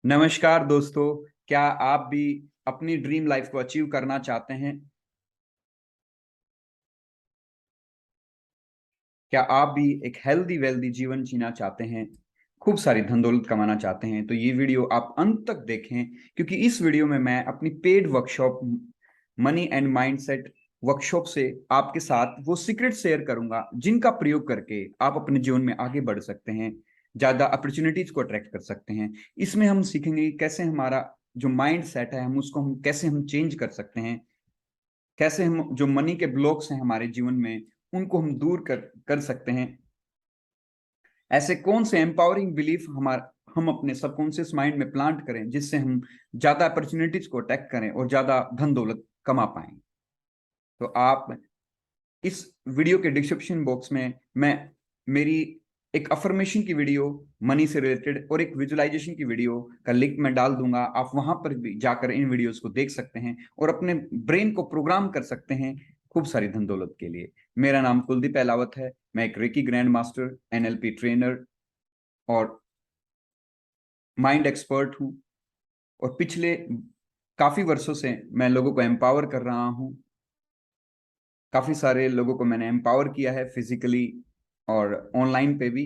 नमस्कार दोस्तों। क्या आप भी अपनी ड्रीम लाइफ को अचीव करना चाहते हैं? क्या आप भी एक हेल्दी वेल्दी जीवन जीना चाहते हैं? खूब सारी धन दौलत कमाना चाहते हैं? तो ये वीडियो आप अंत तक देखें, क्योंकि इस वीडियो में मैं अपनी paid workshop money and mindset workshop से आपके साथ वो सीक्रेट शेयर करूंगा जिनका प्रयोग करके आप अपने जीवन में आगे बढ़ सकते हैं, ज्यादा अपॉर्चुनिटीज को अट्रैक्ट कर सकते हैं। इसमें हम सीखेंगे कि कैसे हमारा जो माइंड सेट है हम कैसे हम चेंज कर सकते हैं, कैसे हम जो मनी के ब्लॉक्स हैं हमारे जीवन में उनको हम दूर कर सकते हैं। ऐसे कौन से एम्पावरिंग बिलीफ हम अपने सबकॉन्शियस माइंड में प्लांट करें जिससे हम ज्यादा अपॉर्चुनिटीज को अटैक करें और ज्यादा धन दौलत कमा पाएं। तो आप इस वीडियो के डिस्क्रिप्शन बॉक्स में मैं मेरी एक अफर्मेशन की वीडियो मनी से रिलेटेड और एक विजुअलाइजेशन की वीडियो का लिंक मैं डाल दूंगा। आप वहां पर भी जाकर इन वीडियोस को देख सकते हैं और अपने ब्रेन को प्रोग्राम कर सकते हैं खूब सारी धन दौलत के लिए। मेरा नाम कुलदीप अहलावत है। मैं एक reiki grand master, NLP trainer और माइंड एक्सपर्ट हूँ। और पिछले काफी वर्षों से मैं लोगों को एम्पावर कर रहा हूँ। काफी सारे लोगों को मैंने एम्पावर किया है फिजिकली और ऑनलाइन पे भी।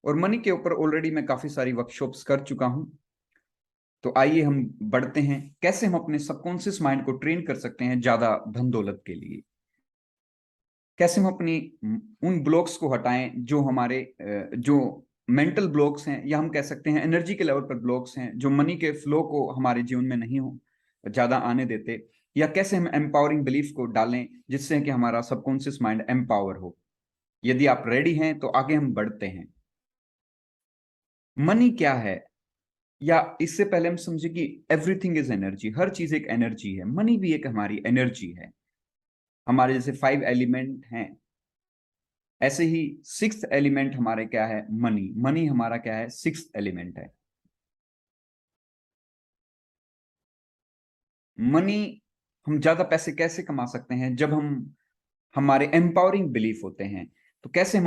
और मनी के ऊपर ऑलरेडी मैं काफी सारी वर्कशॉप्स कर चुका हूं। तो आइए हम बढ़ते हैं, कैसे हम अपने सबकॉन्शियस माइंड को ट्रेन कर सकते हैं ज्यादा धन दौलत के लिए। कैसे हम अपनी उन ब्लॉक्स को हटाएं जो हमारे जो मेंटल ब्लॉक्स हैं, या हम कह सकते हैं एनर्जी के लेवल पर ब्लॉक्स हैं जो मनी के फ्लो को हमारे जीवन में नहीं हो ज्यादा आने देते। या कैसे हम एम्पावरिंग बिलीफ को डालें जिससे कि हमारा सबकॉन्शियस माइंड एम्पावर हो। यदि आप रेडी हैं तो आगे हम बढ़ते हैं। मनी क्या है, या इससे पहले हम समझे कि एवरीथिंग इज एनर्जी। हर चीज एक एनर्जी है, मनी भी एक हमारी एनर्जी है। हमारे जैसे 5 एलिमेंट हैं, ऐसे ही सिक्स्थ एलिमेंट हमारे क्या है? मनी। मनी हमारा क्या है? सिक्स्थ एलिमेंट है। मनी, हम ज्यादा पैसे कैसे कमा सकते हैं? जब हम हमारे एम्पावरिंग बिलीफ होते हैं। तो कैसे हम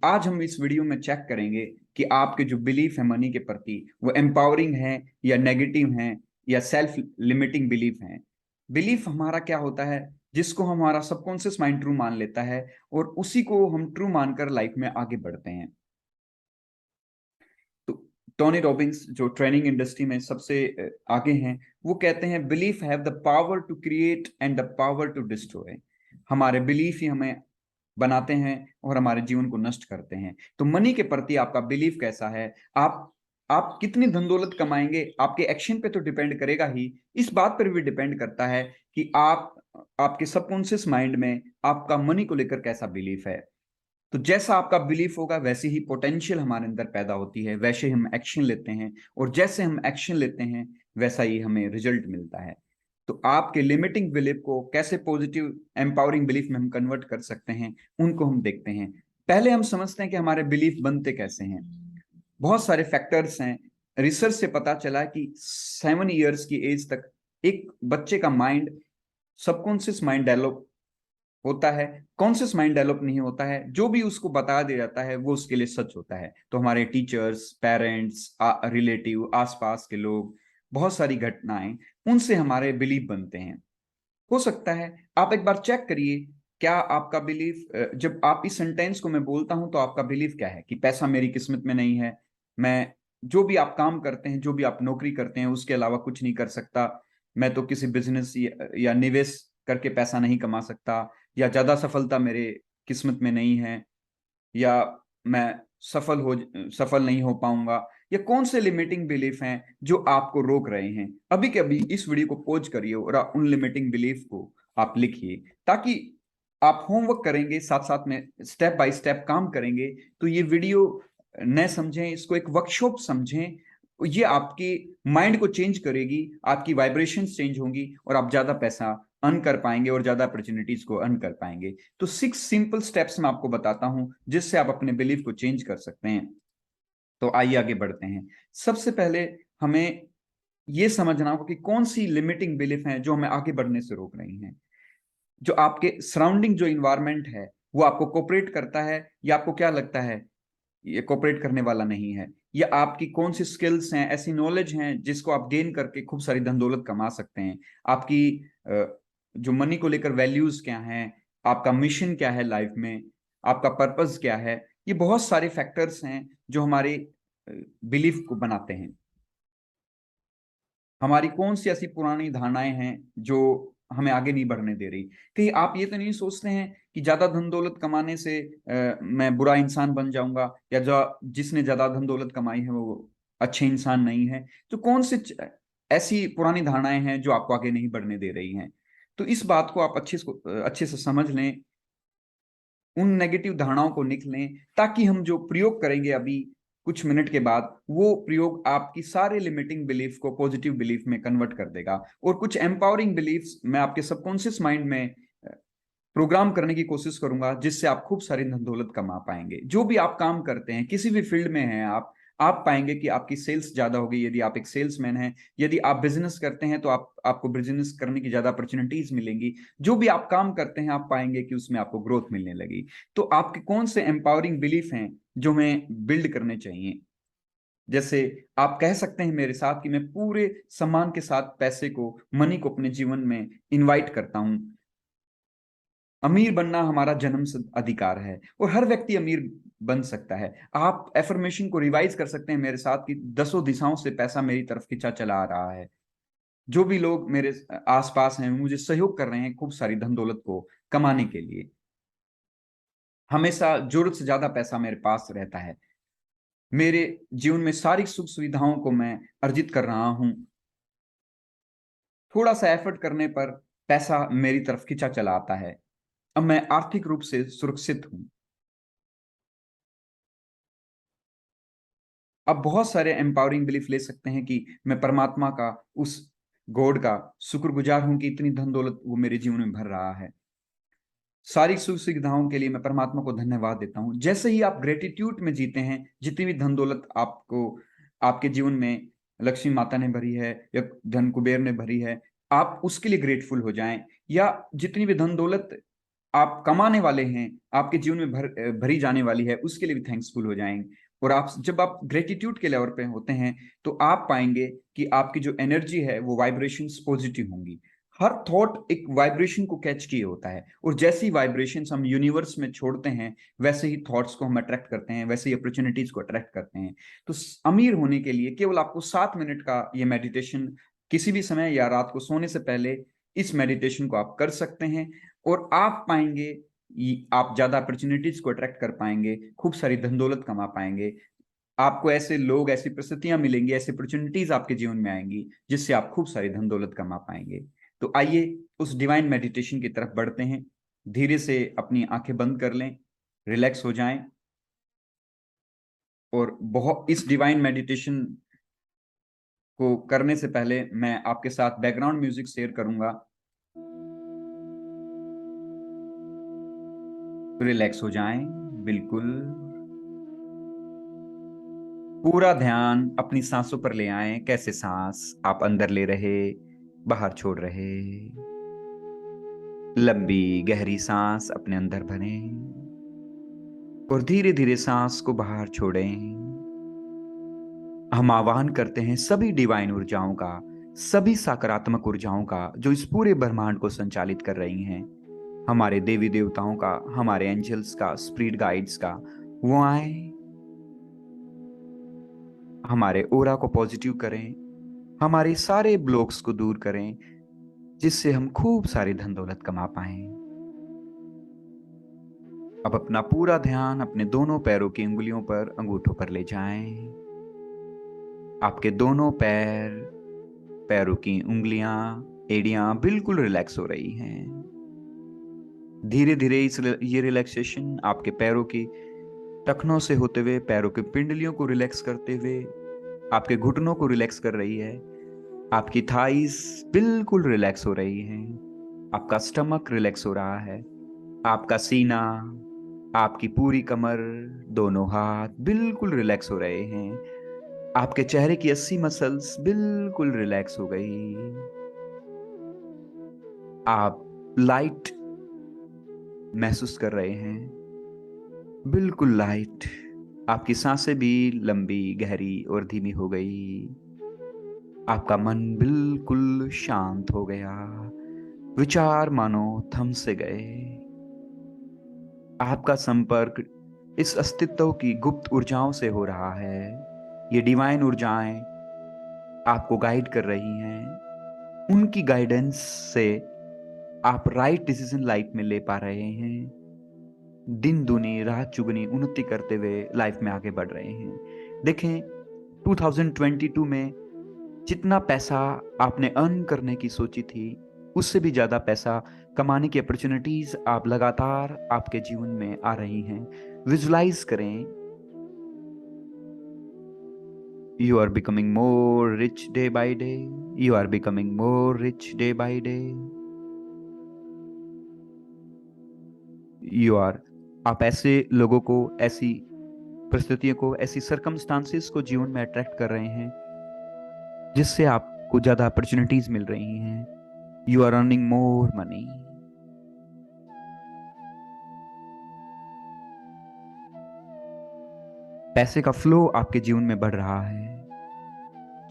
आज हम इस वीडियो में चेक करेंगे कि आपके जो बिलीफ है मनी के प्रति वो एम्पावरिंग है या नेगेटिव है या सेल्फ लिमिटिंग बिलीफ है। बिलीफ हमारा क्या होता है? जिसको हमारा सबकॉन्शियस माइंड ट्रू मान लेता है और उसी को हम ट्रू मानकर लाइफ में आगे बढ़ते हैं। तो टोनी रॉबिन्स जो ट्रेनिंग इंडस्ट्री में सबसे आगे हैं, वो कहते हैं belief have the power to create and the power to destroy. हमारे बिलीफ ही हमें बनाते हैं और हमारे जीवन को नष्ट करते हैं। तो मनी के प्रति आपका बिलीफ कैसा है? आप कितनी धन दौलत कमाएंगे आपके एक्शन पे तो डिपेंड करेगा ही। इस बात पर भी डिपेंड करता है कि आपके सबकॉन्शियस माइंड में आपका मनी को लेकर कैसा बिलीफ है। तो जैसा आपका बिलीफ होगा वैसे ही पोटेंशियल हमारे अंदर पैदा होती है, वैसे ही हम एक्शन लेते हैं, और जैसे हम एक्शन लेते हैं वैसा ही हमें रिजल्ट मिलता है। तो आपके लिमिटिंग बिलीफ को कैसे पॉजिटिव एम्पावरिंग बिलीफ में हम कन्वर्ट कर सकते हैं, उनको हम देखते हैं। पहले हम समझते हैं कि हमारे बिलीफ बनते कैसे हैं। बहुत सारे फैक्टर्स हैं। रिसर्च से पता चला कि 7 इयर्स की एज तक एक बच्चे का माइंड, सबकॉन्शियस माइंड डेवलप होता है। कॉन्शियस माइंड डेवलप नहीं होता है। जो भी उसको बता दिया जाता है वो उसके लिए सच होता है। तो हमारे टीचर्स, पेरेंट्स, रिलेटिव, आसपास के लोग, बहुत सारी घटनाएं, उनसे हमारे बिलीफ बनते हैं। हो सकता है आप एक बार चेक करिए, क्या आपका बिलीफ, जब आप इस सेंटेंस को मैं बोलता हूं तो आपका बिलीफ क्या है कि पैसा मेरी किस्मत में नहीं है, मैं जो भी आप काम करते हैं, जो भी आप नौकरी करते हैं उसके अलावा कुछ नहीं कर सकता, मैं तो किसी बिजनेस या निवेश करके पैसा नहीं कमा सकता, या ज्यादा सफलता मेरे किस्मत में नहीं है, या मैं सफल नहीं हो पाऊंगा। या कौन से लिमिटिंग बिलीफ हैं जो आपको रोक रहे हैं? अभी के अभी इस वीडियो को पॉज करिए और उन लिमिटिंग बिलीफ को आप लिखिए, ताकि आप होमवर्क करेंगे साथ साथ में स्टेप बाय स्टेप काम करेंगे। तो ये वीडियो न समझें, इसको एक वर्कशॉप समझें। ये आपके माइंड को चेंज करेगी, आपकी वाइब्रेशंस चेंज होंगी और आप ज्यादा पैसा अर्न कर पाएंगे और ज्यादा अपॉर्चुनिटीज को अर्न कर पाएंगे। तो 6 सिंपल स्टेप्स मैं आपको बताता हूं जिससे आप अपने बिलीफ को चेंज कर सकते हैं। तो आइए आगे बढ़ते हैं। सबसे पहले हमें यह समझना होगा कि कौन सी लिमिटिंग बिलीफ हैं जो हमें आगे बढ़ने से रोक रही हैं। जो आपके सराउंडिंग जो इन्वायरमेंट है वो आपको कोऑपरेट करता है, या आपको क्या लगता है ये कोऑपरेट करने वाला नहीं है, या आपकी कौन सी स्किल्स हैं, ऐसी नॉलेज हैं जिसको आप गेन करके खूब सारी धन दौलत कमा सकते हैं। आपकी जो मनी को लेकर वैल्यूज क्या हैं, आपका मिशन क्या है लाइफ में, आपका पर्पस क्या है, ये बहुत सारे फैक्टर्स हैं जो हमारे बिलीफ को बनाते हैं। हमारी कौन सी ऐसी पुरानी धारणाएं हैं जो हमें आगे नहीं बढ़ने दे रही। कहीं आप ये तो नहीं सोचते हैं कि ज्यादा धन दौलत कमाने से मैं बुरा इंसान बन जाऊंगा, या जो जिसने ज्यादा धन दौलत कमाई है वो अच्छे इंसान नहीं है। तो कौन सी ऐसी पुरानी धारणाएं हैं जो आपको आगे नहीं बढ़ने दे रही हैं। तो इस बात को आप अच्छे से समझ लें, उन नेगेटिव धारणाओं को निकलें, ताकि हम जो प्रयोग करेंगे अभी कुछ मिनट के बाद, वो प्रयोग आपकी सारे लिमिटिंग बिलीफ को पॉजिटिव बिलीफ में कन्वर्ट कर देगा, और कुछ एम्पावरिंग बिलीफ्स मैं आपके सबकॉन्शियस माइंड में प्रोग्राम करने की कोशिश करूंगा, जिससे आप खूब सारी धन दौलत कमा पाएंगे। जो भी आप काम करते हैं, किसी भी फील्ड में हैं आप पाएंगे कि आपकी सेल्स ज्यादा होगी यदि आप एक सेल्समैन हैं। यदि आप बिजनेस करते हैं तो आपको बिजनेस करने की ज्यादा अपॉर्चुनिटीज मिलेंगी। जो भी आप काम करते हैं आप पाएंगे कि उसमें आपको ग्रोथ मिलने लगी। तो आपके कौन से एम्पावरिंग बिलीफ हैं जो हमें बिल्ड करने चाहिए। जैसे आप कह सकते हैं मेरे साथ कि मैं पूरे सम्मान के साथ पैसे को, मनी को अपने जीवन में इनवाइट करता हूं। अमीर बनना हमारा जन्मसिद्ध अधिकार है और हर व्यक्ति अमीर बन सकता है। आप एफर्मेशन को रिवाइज कर सकते हैं मेरे साथ कि दसों दिशाओं से पैसा मेरी तरफ खींचा चला आ रहा है। जो भी लोग मेरे आसपास हैं मुझे सहयोग कर रहे हैं खूब सारी धन दौलत को कमाने के लिए। हमेशा जरूरत से ज्यादा पैसा मेरे पास रहता है। मेरे जीवन में सारी सुख सुविधाओं को मैं अर्जित कर रहा हूं। थोड़ा सा एफर्ट करने पर पैसा मेरी तरफ खींचा चला आता है। अब मैं आर्थिक रूप से सुरक्षित हूं। आप बहुत सारे एम्पावरिंग बिलीफ ले सकते हैं कि मैं परमात्मा का, उस गॉड का शुक्रगुजार हूं कि इतनी धन दौलत वो मेरे जीवन में भर रहा है। सारी सुख सुविधाओं के लिए मैं परमात्मा को धन्यवाद देता हूं। जैसे ही आप ग्रेटिट्यूड में जीते हैं, जितनी भी धन दौलत आपको आपके जीवन में लक्ष्मी माता ने भरी है या धन कुबेर ने भरी है, आप उसके लिए ग्रेटफुल हो जाएं। या जितनी भी धन दौलत आप कमाने वाले हैं, आपके जीवन में भरी जाने वाली है, उसके लिए भी थैंक्सफुल हो जाएंगे। और आप जब आप ग्रेटिट्यूड के लेवल पे होते हैं तो आप पाएंगे कि आपकी जो एनर्जी है वो वाइब्रेशंस पॉजिटिव होंगी। हर थॉट एक वाइब्रेशन को कैच किए होता है, और जैसी वाइब्रेशंस हम यूनिवर्स में छोड़ते हैं वैसे ही थॉट्स को हम अट्रैक्ट करते हैं, वैसे ही अपॉर्चुनिटीज को अट्रैक्ट करते हैं। तो अमीर होने के लिए केवल आपको 7 मिनट का ये मेडिटेशन किसी भी समय या रात को सोने से पहले इस मेडिटेशन को आप कर सकते हैं, और आप पाएंगे आप ज्यादा अपॉर्चुनिटीज को अट्रैक्ट कर पाएंगे, खूब सारी धन दौलत कमा पाएंगे। आपको ऐसे लोग, ऐसी परिस्थितियां मिलेंगी, ऐसी अपॉर्चुनिटीज आपके जीवन में आएंगी जिससे आप खूब सारी धन दौलत कमा पाएंगे। तो आइए उस डिवाइन मेडिटेशन की तरफ बढ़ते हैं। धीरे से अपनी आंखें बंद कर लें, रिलैक्स हो जाएं, और बहुत इस डिवाइन मेडिटेशन को करने से पहले मैं आपके साथ बैकग्राउंड म्यूजिक शेयर करूंगा। रिलैक्स हो जाएं बिल्कुल। पूरा ध्यान अपनी सांसों पर ले आए। कैसे सांस आप अंदर ले रहे, बाहर छोड़ रहे। लंबी गहरी सांस अपने अंदर भरें और धीरे धीरे सांस को बाहर छोड़ें। हम आह्वान करते हैं सभी डिवाइन ऊर्जाओं का, सभी सकारात्मक ऊर्जाओं का जो इस पूरे ब्रह्मांड को संचालित कर रही हैं, हमारे देवी देवताओं का, हमारे एंजल्स का, स्पिरिट गाइड्स का। वो आए, हमारे ओरा को पॉजिटिव करें, हमारे सारे ब्लॉक्स को दूर करें, जिससे हम खूब सारी धन दौलत कमा पाएं। अब अपना पूरा ध्यान अपने दोनों पैरों की उंगलियों पर, अंगूठों पर ले जाएं। आपके दोनों पैर, पैरों की उंगलियां, एड़ियां बिल्कुल रिलैक्स हो रही हैं। धीरे धीरे ये रिलैक्सेशन आपके पैरों की टखनों से होते हुए पैरों की पिंडलियों को रिलैक्स करते हुए आपके घुटनों को रिलैक्स कर रही है। आपकी थाइस बिल्कुल रिलैक्स हो रही है। आपका स्टमक रिलैक्स हो रहा है। आपका सीना, आपकी पूरी कमर, दोनों हाथ बिल्कुल रिलैक्स हो रहे हैं। आपके चेहरे की 80 मसल्स बिल्कुल रिलैक्स हो गई। आप लाइट महसूस कर रहे हैं, बिल्कुल लाइट। आपकी सांसें भी लंबी, गहरी और धीमी हो गई। आपका मन बिल्कुल शांत हो गया। विचार मानो थम से गए। आपका संपर्क इस अस्तित्व की गुप्त ऊर्जाओं से हो रहा है। ये डिवाइन ऊर्जाएं आपको गाइड कर रही हैं। उनकी गाइडेंस से आप राइट डिसीजन लाइफ में ले पा रहे हैं। दिन दुनी रात चुगनी उन्नति करते हुए लाइफ में आगे बढ़ रहे हैं। देखें, 2022 में जितना पैसा आपने अर्न करने की सोची थी, उससे भी ज्यादा पैसा कमाने की अपॉर्चुनिटीज आप लगातार आपके जीवन में आ रही हैं। विजुलाइज करें, you are becoming more rich day by day. You are becoming more rich day by day. You are आप ऐसे लोगों को, ऐसी परिस्थितियों को, ऐसी सरकमस्टांसेस को जीवन में अट्रैक्ट कर रहे हैं जिससे आपको ज्यादा अपॉर्चुनिटीज मिल रही हैं। You are earning more money. पैसे का फ्लो आपके जीवन में बढ़ रहा है,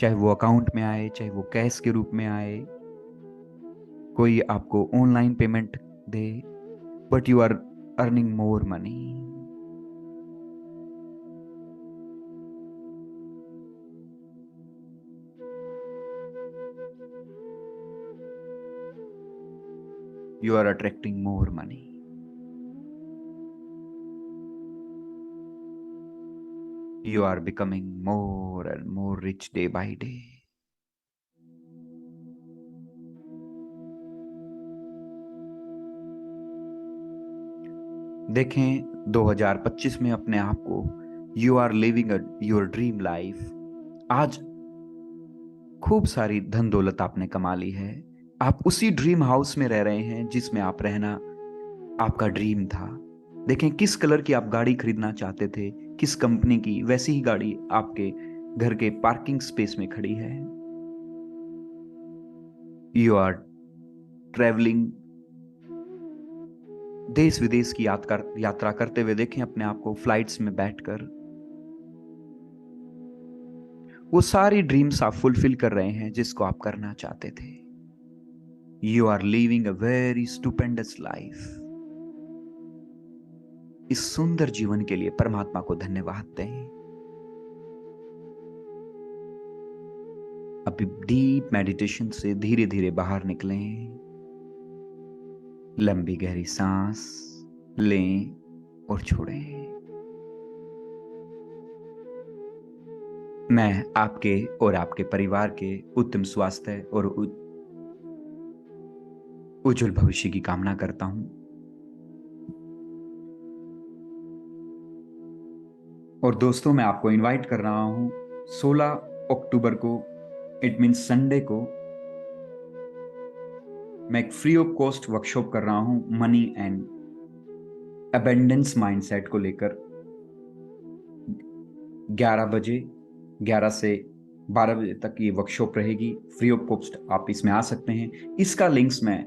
चाहे वो अकाउंट में आए, चाहे वो कैश के रूप में आए, कोई आपको ऑनलाइन पेमेंट दे, but you are earning more money. You are attracting more money. You are becoming more and more rich day by day. देखें, 2025 में अपने आप को you are living your dream life. आज खूब सारी धन दौलत आपने कमा ली है। आप उसी ड्रीम हाउस में रह रहे हैं जिसमें आप रहना आपका ड्रीम था। देखें, किस कलर की आप गाड़ी खरीदना चाहते थे, किस कंपनी की, वैसी ही गाड़ी आपके घर के पार्किंग स्पेस में खड़ी है। यू आर ट्रेवलिंग, देश विदेश की यात्रा करते हुए देखें अपने आप को फ्लाइट्स में बैठकर। वो सारी ड्रीम्स आप फुलफिल कर रहे हैं जिसको आप करना चाहते थे। You are living a very stupendous life. इस सुंदर जीवन के लिए परमात्मा को धन्यवाद दें। अभी डीप मेडिटेशन से धीरे धीरे बाहर निकलें। लंबी गहरी सांस लें और छोड़ें। मैं आपके और आपके परिवार के उत्तम स्वास्थ्य और उज्जवल भविष्य की कामना करता हूं। और दोस्तों, मैं आपको इनवाइट कर रहा हूं 16 अक्टूबर को, इट मीन्स संडे को, मैं एक फ्री ऑफ कॉस्ट वर्कशॉप कर रहा हूं मनी एंड अबेंडेंस माइंडसेट को लेकर। 11 से 12 बजे तक ये वर्कशॉप रहेगी। फ्री ऑफ कॉस्ट आप इसमें आ सकते हैं। इसका लिंक्स मैं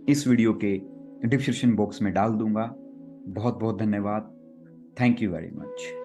इस वीडियो के डिस्क्रिप्शन बॉक्स में डाल दूंगा। बहुत बहुत धन्यवाद। Thank you very much.